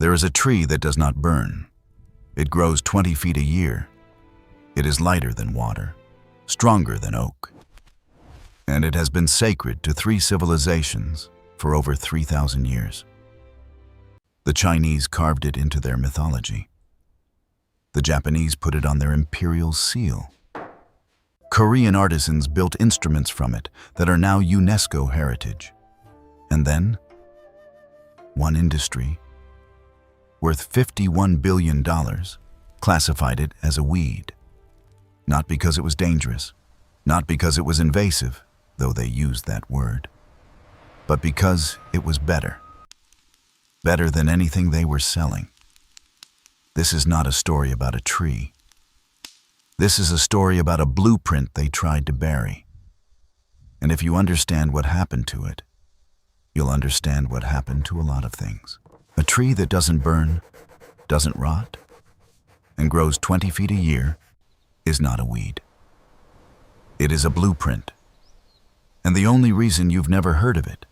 There is a tree that does not burn. It grows 20 feet a year. It is lighter than water, stronger than oak. And it has been sacred to 3 civilizations for over 3,000 years. The Chinese carved it into their mythology. The Japanese put it on their imperial seal. Korean artisans built instruments from it that are now UNESCO heritage. And then, one industry, worth $51 billion, classified it as a weed. Not because it was dangerous, not because it was invasive, though they used that word, but because it was better. Better than anything they were selling. This is not a story about a tree. This is a story about a blueprint they tried to bury. And if you understand what happened to it, you'll understand what happened to a lot of things. A tree that doesn't burn, doesn't rot, and grows 20 feet a year is not a weed. It is a blueprint. And the only reason you've never heard of it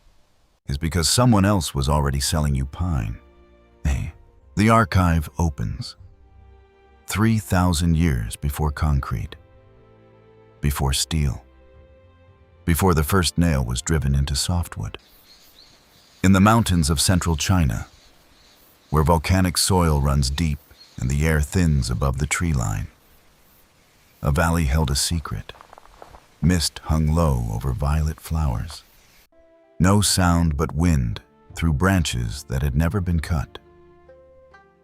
is because someone else was already selling you pine. Hey, the archive opens 3,000 years before concrete, before steel, before the first nail was driven into softwood. In the mountains of central China, where volcanic soil runs deep and the air thins above the tree line, a valley held a secret. Mist hung low over violet flowers. No sound but wind through branches that had never been cut.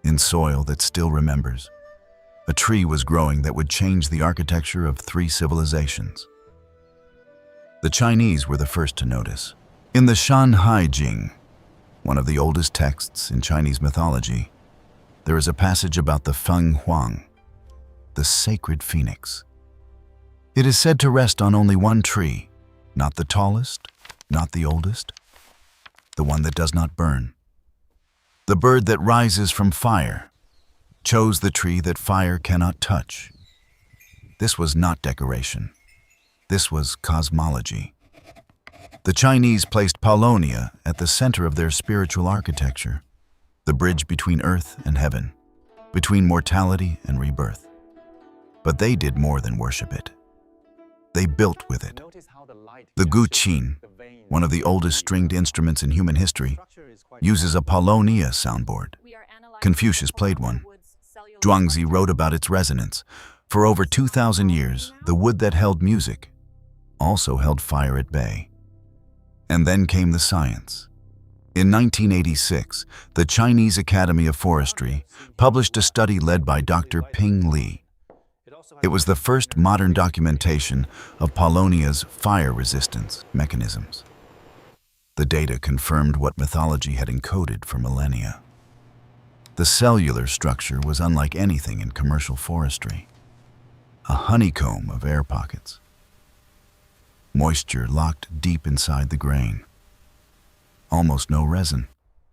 In soil that still remembers, a tree was growing that would change the architecture of 3 civilizations. The Chinese were the first to notice. In the Shanhai Jing, one of the oldest texts in Chinese mythology, there is a passage about the Feng Huang, the sacred phoenix. It is said to rest on only one tree, not the tallest, not the oldest, the one that does not burn. The bird that rises from fire chose the tree that fire cannot touch. This was not decoration. This was cosmology. The Chinese placed Paulownia at the center of their spiritual architecture, the bridge between earth and heaven, between mortality and rebirth. But they did more than worship it. They built with it. The guqin, one of the oldest stringed instruments in human history, uses a Paulownia soundboard. Confucius played one. Zhuangzi wrote about its resonance. For over 2,000 years, the wood that held music also held fire at bay. And then came the science. In 1986, the Chinese Academy of Forestry published a study led by Dr. Ping Li. It was the first modern documentation of Paulownia's fire resistance mechanisms. The data confirmed what mythology had encoded for millennia. The cellular structure was unlike anything in commercial forestry. A honeycomb of air pockets. Moisture locked deep inside the grain. Almost no resin,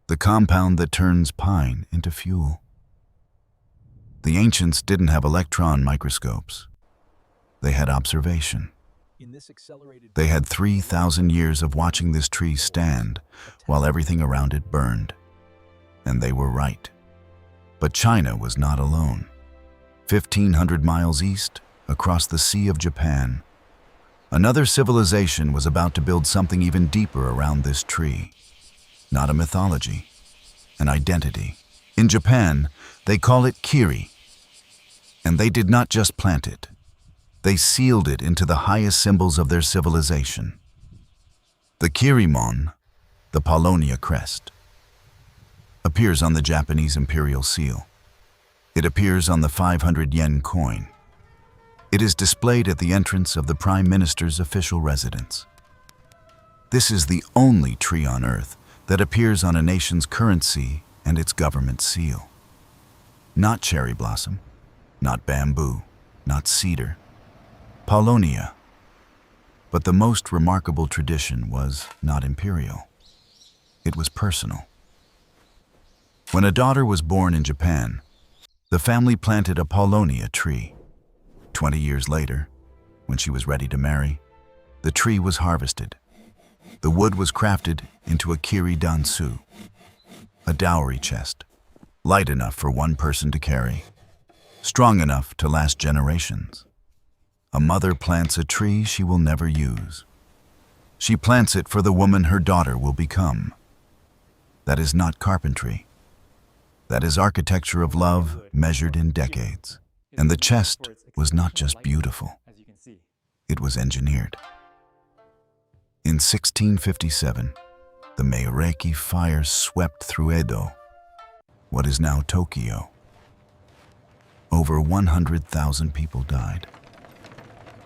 the compound that turns pine into fuel. The ancients didn't have electron microscopes. They had observation. They had 3,000 years of watching this tree stand while everything around it burned. And they were right. But China was not alone. 1,500 miles east, across the Sea of Japan, another civilization was about to build something even deeper around this tree. Not a mythology, an identity. In Japan, they call it kiri. And they did not just plant it. They sealed it into the highest symbols of their civilization. The kirimon, the Paulownia crest, appears on the Japanese imperial seal. It appears on the 500 yen coin. It is displayed at the entrance of the Prime Minister's official residence. This is the only tree on Earth that appears on a nation's currency and its government seal. Not cherry blossom, not bamboo, not cedar. Paulownia. But the most remarkable tradition was not imperial. It was personal. When a daughter was born in Japan, the family planted a Paulownia tree. 20 years later, when she was ready to marry, the tree was harvested. The wood was crafted into a kiri-dansu, a dowry chest. light enough for one person to carry, strong enough to last generations. A mother plants a tree she will never use. She plants it for the woman her daughter will become. That is not carpentry. That is architecture of love measured in decades. And the chest was not just beautiful. It was engineered. In 1657, the Meireki fire swept through Edo, what is now Tokyo. Over 100,000 people died.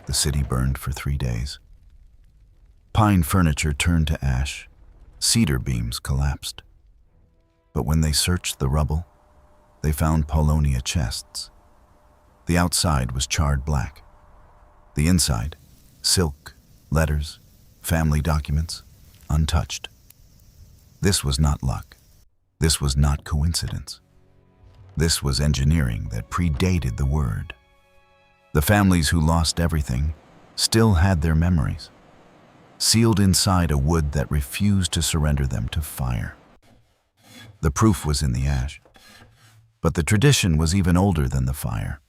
The city burned for 3 days. Pine furniture turned to ash. Cedar beams collapsed. But when they searched the rubble, they found Paulownia chests. The outside was charred black. The inside, silk, letters, family documents, untouched. This was not luck. This was not coincidence. This was engineering that predated the word. The families who lost everything still had their memories, sealed inside a wood that refused to surrender them to fire. The proof was in the ash. But the tradition was even older than the fire.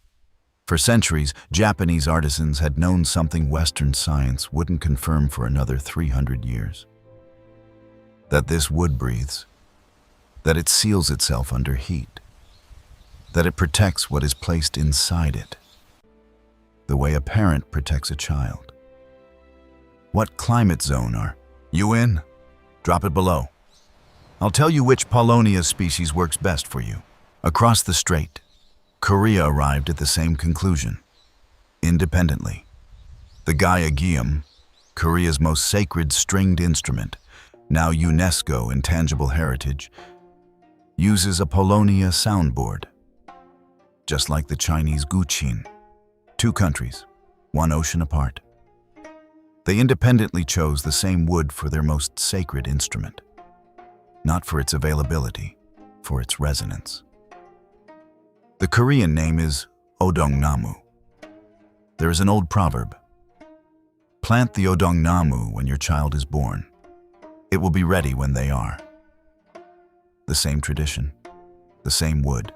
For centuries, Japanese artisans had known something Western science wouldn't confirm for another 300 years. That this wood breathes, that it seals itself under heat, that it protects what is placed inside it, the way a parent protects a child. What climate zone are you in? Drop it below. I'll tell you which Paulownia species works best for you. Across the strait, Korea arrived at the same conclusion, independently. The Gyeogyum, Korea's most sacred stringed instrument, now UNESCO Intangible Heritage, uses a Paulownia soundboard. Just like the Chinese guqin, 2 countries, 1 ocean apart. They independently chose the same wood for their most sacred instrument, not for its availability, for its resonance. The Korean name is odongnamu. There is an old proverb. Plant the odongnamu when your child is born. It will be ready when they are. The same tradition, the same wood,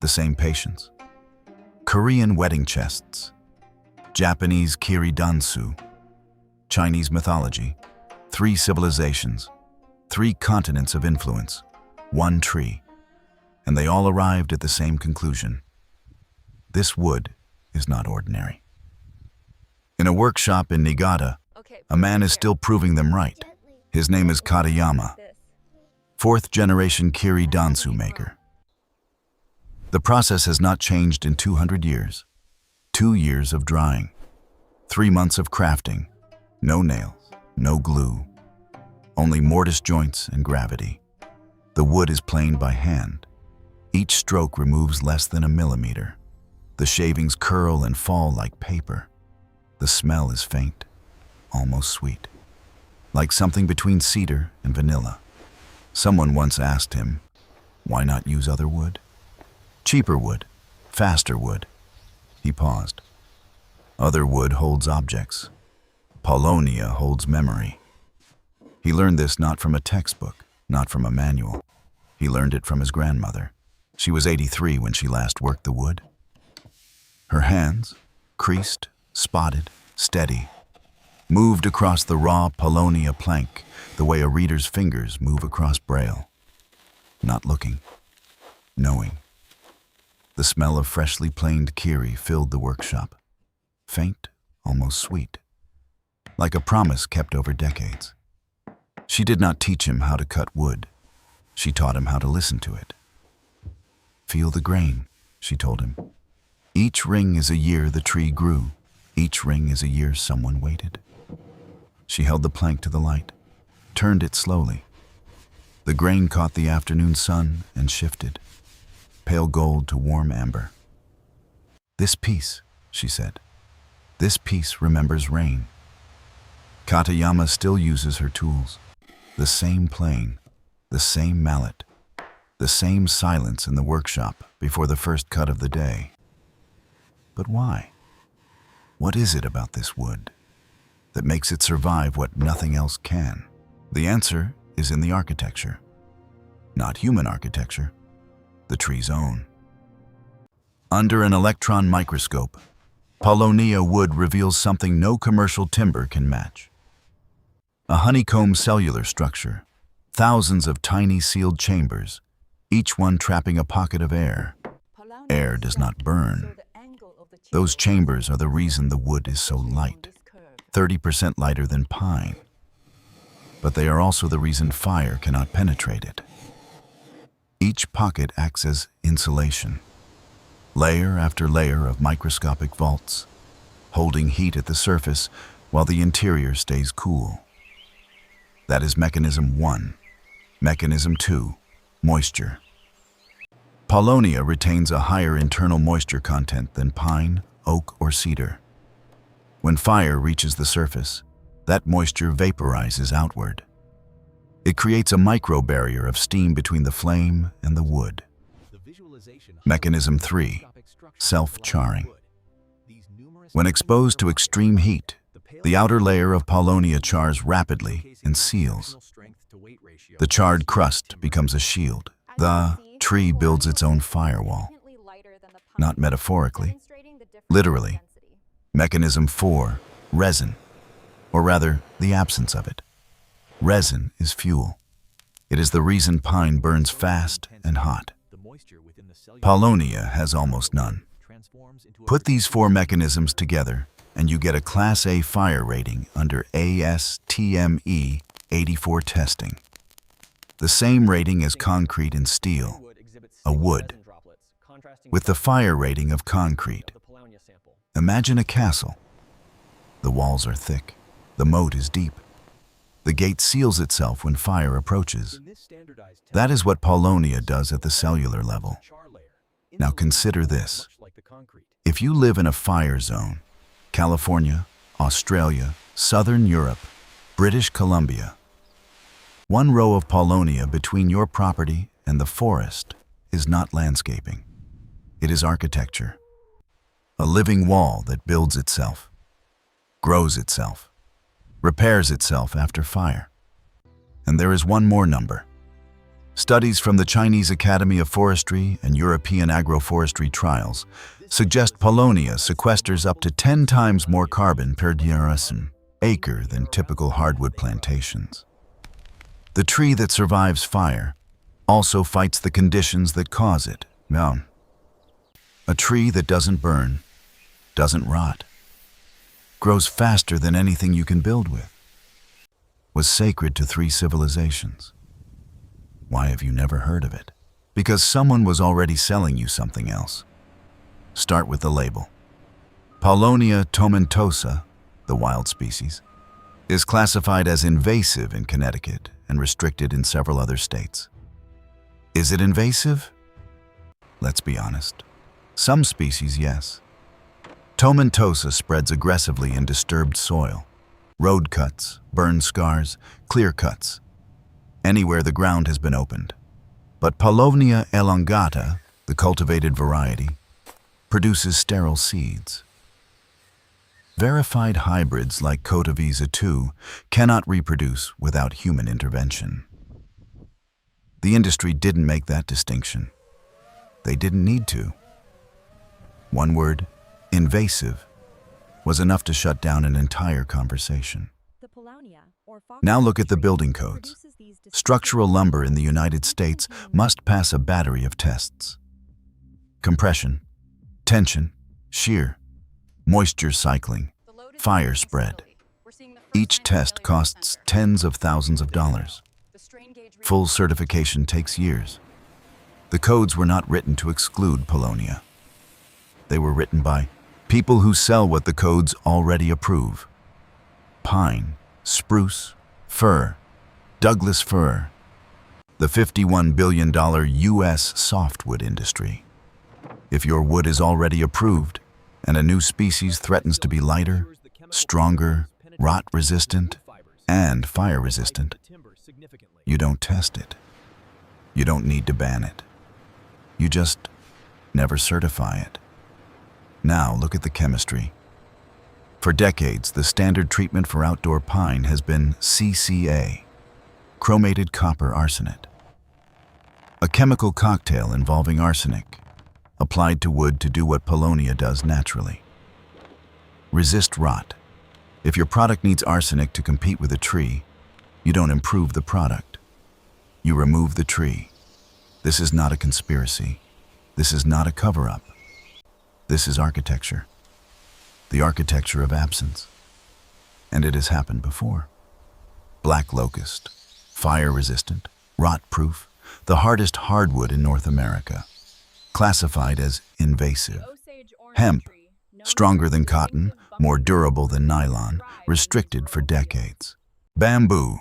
the same patience. Korean wedding chests, Japanese kiri-dansu, Chinese mythology, 3 civilizations, 3 continents of influence, 1 tree. And they all arrived at the same conclusion. This wood is not ordinary. In a workshop in Niigata, a man is still proving them right. His name is Katayama, 4th generation kiri-dansu maker. The process has not changed in 200 years. 2 years of drying, 3 months of crafting, no nails, no glue, only mortise joints and gravity. The wood is planed by hand. Each stroke removes less than a millimeter. The shavings curl and fall like paper. The smell is faint, almost sweet, like something between cedar and vanilla. Someone once asked him, why not use other wood? Cheaper wood, faster wood. He paused. Other wood holds objects. Paulownia holds memory. He learned this not from a textbook, not from a manual. He learned it from his grandmother. She was 83 when she last worked the wood. Her hands, creased, spotted, steady, moved across the raw Paulownia plank the way a reader's fingers move across braille. Not looking, knowing. The smell of freshly planed kiri filled the workshop. Faint, almost sweet, like a promise kept over decades. She did not teach him how to cut wood. She taught him how to listen to it. Feel the grain, she told him. Each ring is a year the tree grew. Each ring is a year someone waited. She held the plank to the light, turned it slowly. The grain caught the afternoon sun and shifted, pale gold to warm amber. This piece, she said, this piece remembers rain. Katayama still uses her tools. The same plane, the same mallet, the same silence in the workshop before the first cut of the day. But why? What is it about this wood that makes it survive what nothing else can? The answer is in the architecture. Not human architecture. the tree's own. Under an electron microscope, Paulownia wood reveals something no commercial timber can match. A honeycomb cellular structure, thousands of tiny sealed chambers, each one trapping a pocket of air. Air does not burn. Those chambers are the reason the wood is so light, 30% lighter than pine. But they are also the reason fire cannot penetrate it. Each pocket acts as insulation, layer after layer of microscopic vaults, holding heat at the surface while the interior stays cool. That is mechanism 1. Mechanism 2, moisture. Paulownia retains a higher internal moisture content than pine, oak, or cedar. When fire reaches the surface, that moisture vaporizes outward. It creates a micro-barrier of steam between the flame and the wood. Mechanism 3, self-charring. When exposed to extreme heat, the outer layer of Paulownia chars rapidly and seals. The charred crust becomes a shield. The tree builds its own firewall. Not metaphorically, literally. Mechanism 4, resin, or rather, the absence of it. Resin is fuel. It is the reason pine burns fast and hot. Paulownia has almost none. Put these 4 mechanisms together, and you get a Class A fire rating under ASTME 84 testing. The same rating as concrete and steel, a wood, with the fire rating of concrete. Imagine a castle. The walls are thick, the moat is deep. The gate seals itself when fire approaches. That is what Paulownia does at the cellular level. Now consider this. If you live in a fire zone, California, Australia, Southern Europe, British Columbia, one row of Paulownia between your property and the forest is not landscaping. It is architecture. A living wall that builds itself, grows itself, repairs itself after fire. And there is one more number. Studies from the Chinese Academy of Forestry and European agroforestry trials suggest Paulownia sequesters up to 10 times more carbon per acre than typical hardwood plantations. The tree that survives fire also fights the conditions that cause it. A tree that doesn't burn, doesn't rot, grows faster than anything you can build with, was sacred to 3 civilizations. Why have you never heard of it? Because someone was already selling you something else. Start with the label. Paulownia tomentosa, the wild species, is classified as invasive in Connecticut and restricted in several other states. Is it invasive? Let's be honest. Some species, yes. Tomentosa spreads aggressively in disturbed soil, road cuts, burn scars, clear cuts, anywhere the ground has been opened. But Paulownia elongata, the cultivated variety, produces sterile seeds. Verified hybrids like Cotavisa 2 cannot reproduce without human intervention. The industry didn't make that distinction. They didn't need to. One word, invasive, was enough to shut down an entire conversation. Now look at the building codes. Structural lumber in the United States must pass a battery of tests. Compression, tension, shear, moisture cycling, fire spread. Each test costs tens of thousands of dollars. Full certification takes years. The codes were not written to exclude Paulownia. They were written by people who sell what the codes already approve. Pine, spruce, fir, Douglas fir, the $51 billion U.S. softwood industry. If your wood is already approved and a new species threatens to be lighter, stronger, rot-resistant, and fire-resistant, you don't test it. You don't need to ban it. You just never certify it. Now look at the chemistry. For decades, the standard treatment for outdoor pine has been CCA, chromated copper arsenate. a chemical cocktail involving arsenic, applied to wood to do what Paulownia does naturally. Resist rot. If your product needs arsenic to compete with a tree, you don't improve the product. You remove the tree. This is not a conspiracy. This is not a cover-up. This is architecture. The architecture of absence. And it has happened before. Black locust, fire-resistant, rot-proof, the hardest hardwood in North America. Classified as invasive. Hemp, stronger than cotton, more durable than nylon, restricted for decades. Bamboo,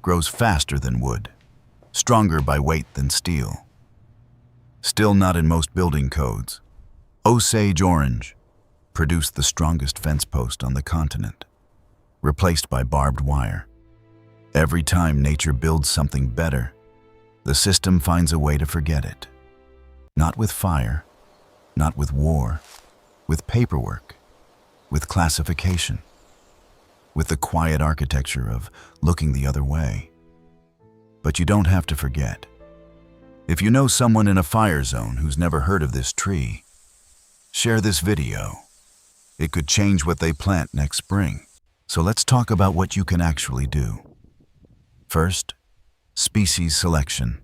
grows faster than wood, stronger by weight than steel. Still not in most building codes. Osage orange, produced the strongest fence post on the continent, replaced by barbed wire. Every time nature builds something better, the system finds a way to forget it. Not with fire, not with war, with paperwork, with classification, with the quiet architecture of looking the other way. But you don't have to forget. If you know someone in a fire zone who's never heard of this tree, share this video. It could change what they plant next spring. So let's talk about what you can actually do. First, species selection.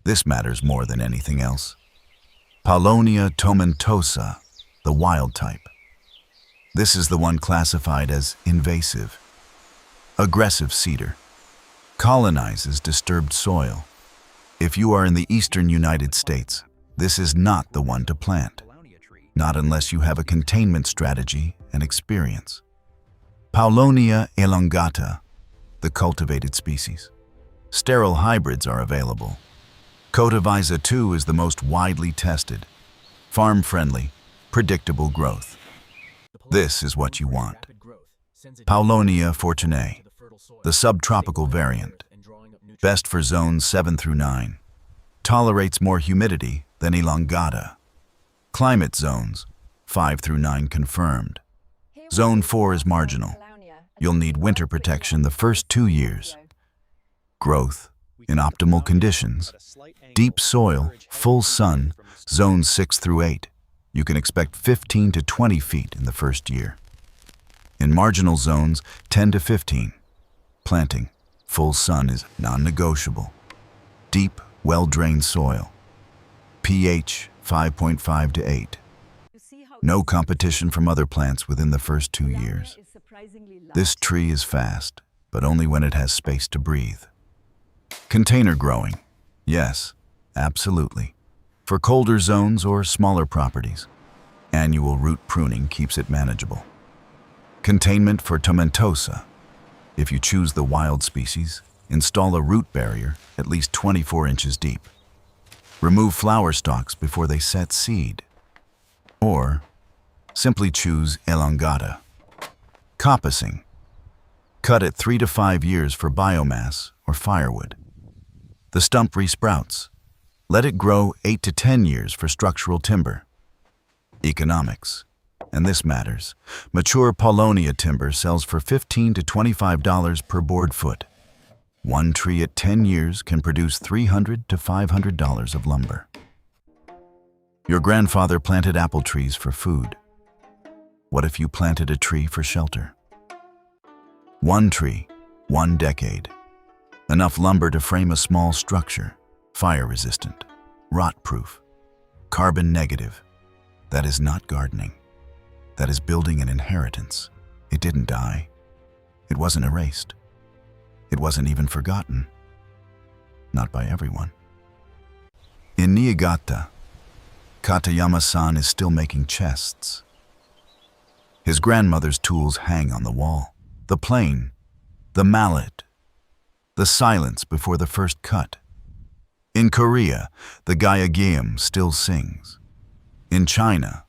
This matters more than anything else. Paulownia tomentosa, the wild type. This is the one classified as invasive. Aggressive cedar. Colonizes disturbed soil. If you are in the eastern United States, this is not the one to plant. Not unless you have a containment strategy and experience. Paulownia elongata, the cultivated species. Sterile hybrids are available. Cultivation 2 is the most widely tested. Farm-friendly, predictable growth. This is what you want. Paulownia fortunei, the subtropical variant. Best for zones 7 through 9. Tolerates more humidity than elongata. Climate zones 5 through 9 confirmed. Zone 4 is marginal. You'll need winter protection the first 2 years. Growth in optimal conditions. Deep soil, full sun, zones 6 through 8. You can expect 15 to 20 feet in the first year. In marginal zones, 10 to 15. Planting, full sun is non-negotiable. Deep, well-drained soil. pH 5.5 to 8. No competition from other plants within the first 2 years. This tree is fast, but only when it has space to breathe. Container growing. Yes, absolutely. For colder zones or smaller properties. Annual root pruning keeps it manageable. Containment for tomentosa. If you choose the wild species, install a root barrier at least 24 inches deep. Remove flower stalks before they set seed. Or simply choose elongata. Coppicing. Cut at 3 to 5 years for biomass or firewood. The stump resprouts. Let it grow 8 to 10 years for structural timber. Economics. And this matters. Mature Paulownia timber sells for $15 to $25 per board foot. One tree at 10 years can produce $300 to $500 of lumber. Your grandfather planted apple trees for food. What if you planted a tree for shelter? One tree, 1 decade. Enough lumber to frame a small structure, fire-resistant, rot-proof, carbon-negative. That is not gardening. That is building an inheritance. It didn't die. It wasn't erased. It wasn't even forgotten. Not by everyone. In Niigata, Katayama-san is still making chests. His grandmother's tools hang on the wall. The plane, the mallet, the silence before the first cut. In Korea, the gyeogyum still sings. In China,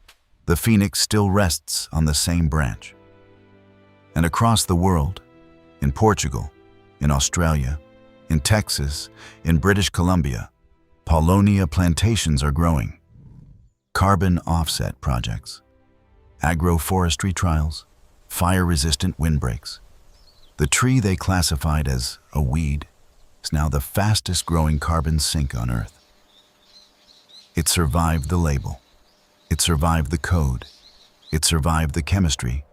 the phoenix still rests on the same branch. And across the world, in Portugal, in Australia, in Texas, in British Columbia, Paulownia plantations are growing. Carbon offset projects, agroforestry trials, fire-resistant windbreaks. The tree they classified as a weed is now the fastest growing carbon sink on Earth. It survived the label. It survived the code. It survived the chemistry.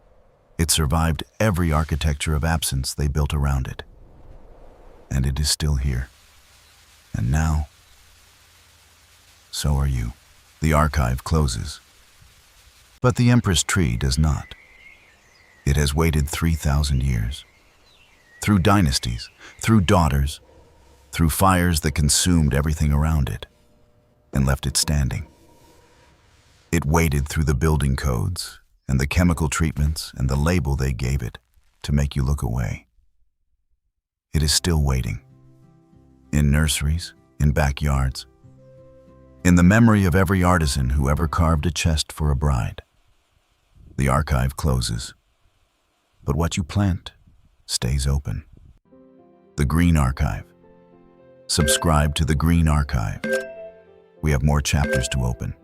It survived every architecture of absence they built around it. And it is still here. And now, so are you. The archive closes. But the Empress Tree does not. It has waited 3,000 years. Through dynasties, through daughters, through fires that consumed everything around it and left it standing. It waited through the building codes and the chemical treatments and the label they gave it to make you look away. It is still waiting. In nurseries, in backyards, in the memory of every artisan who ever carved a chest for a bride. The archive closes, but what you plant stays open. The Green Archive. Subscribe to the Green Archive. We have more chapters to open.